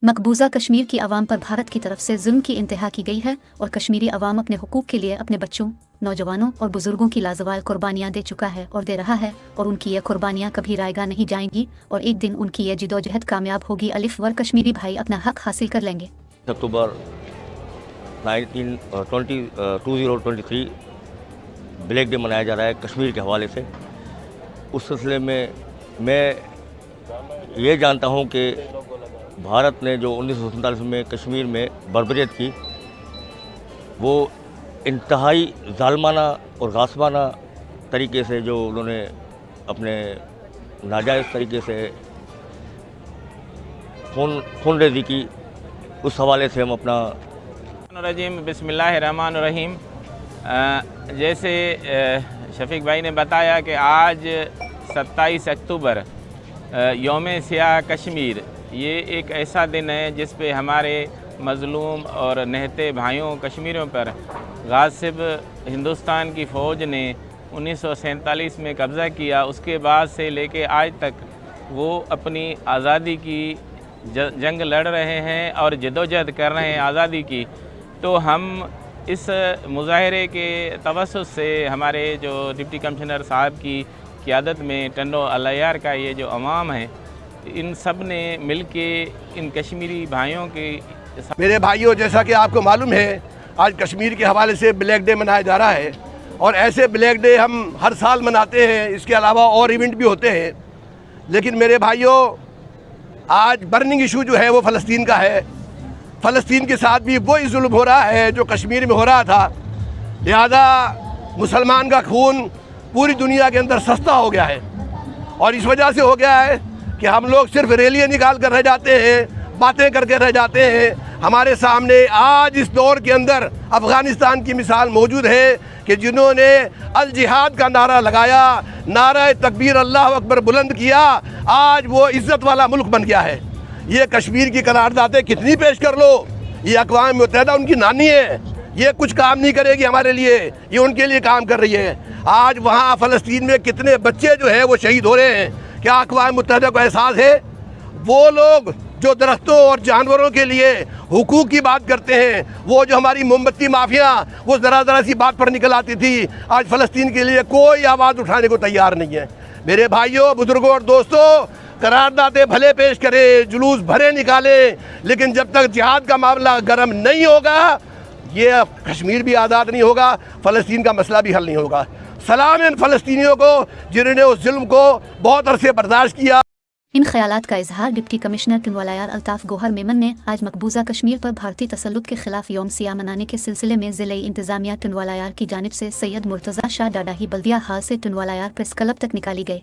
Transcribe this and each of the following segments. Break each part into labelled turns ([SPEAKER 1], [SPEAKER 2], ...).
[SPEAKER 1] मकबूजा कश्मीर की आवाम पर भारत की तरफ से जुल्म की इंतहा की गई है और कश्मीरी आवाम अपने हुकूक के लिए अपने बच्चों, नौजवानों और बुजुर्गों की लाजवाल कुर्बानियाँ दे चुका है और दे रहा है, और उनकी ये कुर्बानियाँ कभी रायगा नहीं जाएंगी और एक दिन उनकी ये जिदोजहद कामयाब होगी। अलिफ वर कश्मीरी भाई अपना हक हासिल कर लेंगे।
[SPEAKER 2] अक्टूबर 2023 ब्लैक डे मनाया जा रहा है कश्मीर के हवाले से। उस सिलसिले में मैं ये जानता हूँ कि भारत ने जो 1947 में कश्मीर में बर्बरियत की, वो इंतहाई ज़ालमाना और गासबाना तरीके से जो उन्होंने अपने नाजायज़ तरीके से खूनरेज़ी की, उस हवाले से हम अपना
[SPEAKER 3] रजीम बिस्मिल्लाहिर्रहमानिर्रहीम। जैसे शफीक भाई ने बताया कि आज 27 अक्टूबर यौम सियाह कश्मीर, ये एक ऐसा दिन है जिस पे हमारे मज़लूम और नहते भाइयों कश्मीरियों पर गासिब हिंदुस्तान की फ़ौज ने 1947 में कब्ज़ा किया। उसके बाद से लेके आज तक वो अपनी आज़ादी की जंग लड़ रहे हैं और जदोजहद कर रहे हैं आज़ादी की। तो हम इस मुज़ाहरे के तवस्सुत से हमारे जो डिप्टी कमिश्नर साहब की क़ियादत में टंडो अल-अयार का ये जो अवाम है, इन सब ने मिल के इन कश्मीरी भाइयों के
[SPEAKER 4] मेरे भाइयों, जैसा कि आपको मालूम है, आज कश्मीर के हवाले से ब्लैक डे मनाया जा रहा है और ऐसे ब्लैक डे हम हर साल मनाते हैं। इसके अलावा और इवेंट भी होते हैं। लेकिन मेरे भाइयों, आज बर्निंग इशू जो है वो फ़लस्तीन का है। फ़लस्तीन के साथ भी वही जुल्म हो रहा है जो कश्मीर में हो रहा था। लिहाजा मुसलमान का खून पूरी दुनिया के अंदर सस्ता हो गया है और इस वजह से हो गया है कि हम लोग सिर्फ रैलियाँ निकाल कर रह जाते हैं, बातें करके रह जाते हैं। हमारे सामने आज इस दौर के अंदर अफ़गानिस्तान की मिसाल मौजूद है कि जिन्होंने अल जिहाद का नारा लगाया, नारा तकबीर अल्लाह अकबर बुलंद किया, आज वो इज़्ज़त वाला मुल्क बन गया है। ये कश्मीर की करारदादें कितनी पेश कर लो, ये अक़वाम मुत्तहिदा उनकी नानी है, ये कुछ काम नहीं करेगी हमारे लिए, ये उनके लिए काम कर रही है। आज वहाँ फ़लस्तीन में कितने बच्चे जो है वो शहीद हो रहे हैं। क्या अक़वाम मुत्तहिदा को एहसास है? वो लोग जो दरख्तों और जानवरों के लिए हुकूक की बात करते हैं, वो जो हमारी मोमबत्ती माफिया वो ज़रा सी बात पर निकल आती थी, आज फ़लस्तीन के लिए कोई आवाज़ उठाने को तैयार नहीं है। मेरे भाइयों, बुजुर्गों और दोस्तों, करारदादें भले पेश करें, जुलूस भरे निकालें, लेकिन जब तक जिहाद का मामला गर्म नहीं होगा, ये कश्मीर भी आज़ाद नहीं होगा, फ़लस्तीन का मसला भी हल नहीं होगा। सलाम इन फ़लस्तीनियों को जिन्होंने उस जुल्म को बहुत अरसे बर्दाश्त किया।
[SPEAKER 1] इन ख्यालात का इजहार डिप्टी कमिश्नर तिनवालायार अल्ताफ़ गोहर मेमन ने आज मकबूजा कश्मीर पर भारतीय तसल्लुत के खिलाफ यौम सियाह मनाने के सिलसिले में ज़िले इंतज़ामिया तिनवालायार की जानिब से सैयद मुर्तज़ा शाह डाडाही बल्दिया हाल से तिनवालायार प्रेस क्लब तक निकाली गई।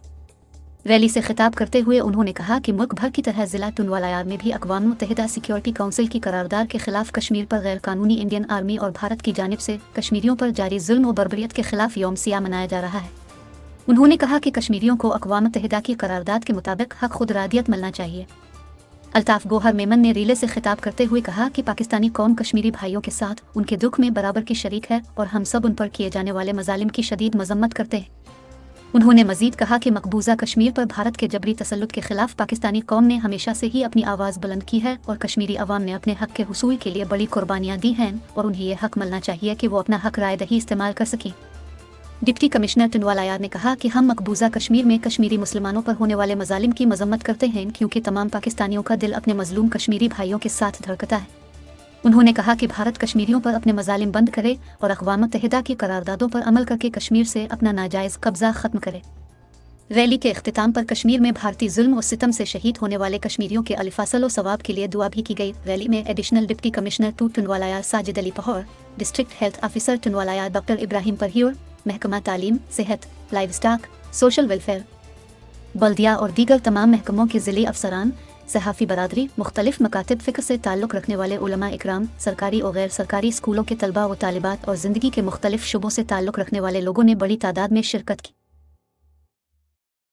[SPEAKER 1] रैली से खिताब करते हुए उन्होंने कहा कि मुल्क भर की तरह ज़िला तिनवालायार में भी अक़वाम मुत्तहिदा सिक्योरिटी काउंसिल की करारदाद के खिलाफ कश्मीर पर गैर कानूनी इंडियन आर्मी और भारत की जानिब से कश्मीरियों पर जारी जुल्म और बर्बरियत के खिलाफ यौम सियाह मनाया जा रहा है। उन्होंने कहा कि कश्मीरियों को अक़वाम मुत्तहिदा की करारदाद के मुताबिक हक खुद रादियत मिलना चाहिए। अल्ताफ़ गोहर मेमन ने रिले से खिताब करते हुए कहा कि पाकिस्तानी कौम कश्मीरी भाइयों के साथ उनके दुख में बराबर की शरीक है और हम सब उन पर किए जाने वाले मज़ालिम की शदीद मज़म्मत करते हैं। उन्होंने मज़ीद कहा कि मकबूजा कश्मीर पर भारत के जबरी तसल्लुत के खिलाफ पाकिस्तानी कौम ने हमेशा से ही अपनी आवाज़ बुलंद की है और कश्मीरी अवाम ने अपने हक़ के हुसूल के लिए बड़ी कुर्बानियाँ दी हैं और उन्हें यह हक़ मिलना चाहिए कि वो अपना हक़ राय दही इस्तेमाल कर सकें। डिप्टी कमिश्नर तिनवालायार ने कहा कि हम मकबूजा कश्मीर में कश्मीरी मुसलमानों पर होने वाले मज़ालिम की मज़म्मत करते हैं क्योंकि तमाम पाकिस्तानियों का दिल अपने मज़लूम कश्मीरी भाइयों के साथ धड़कता है। उन्होंने कहा कि भारत कश्मीरियों पर अपने मज़ालिम बंद करे और अक़वाम मुत्तहिदा की करारदादों पर अमल करके कश्मीर से अपना नाजायज़ कब्ज़ा ख़त्म करे। रैली के इख्तिताम पर कश्मीर में भारतीय जुल्म और सितम से शहीद होने वाले कश्मीरियों के अलिफासल व सवाब के लिए दुआ भी की गई। रैली में एडिशनल डिप्टी कमिश्नर टू तिनवालायार साजिद अली पहौर, डिस्ट्रिक्ट हेल्थ ऑफिसर तिनवालायार डॉक्टर इब्राहिम परहियोर, महकमा तालीम, सेहत, लाइव स्टॉक, सोशल वेलफेयर, बल्दिया और दीगर तमाम महकमों के ज़िली अफसरान, सहाफ़ी बरादरी, मुख्तलिफ मकातिब फ़िक्र से ताल्लुक़ रखने वाले उलमा इकराम, सरकारी और गैर सरकारी स्कूलों के तलबा व तालिबात और ज़िंदगी के मुख्तलिफ शुबों से ताल्लुक़ रखने वाले लोगों ने बड़ी तादाद में शिरकत की।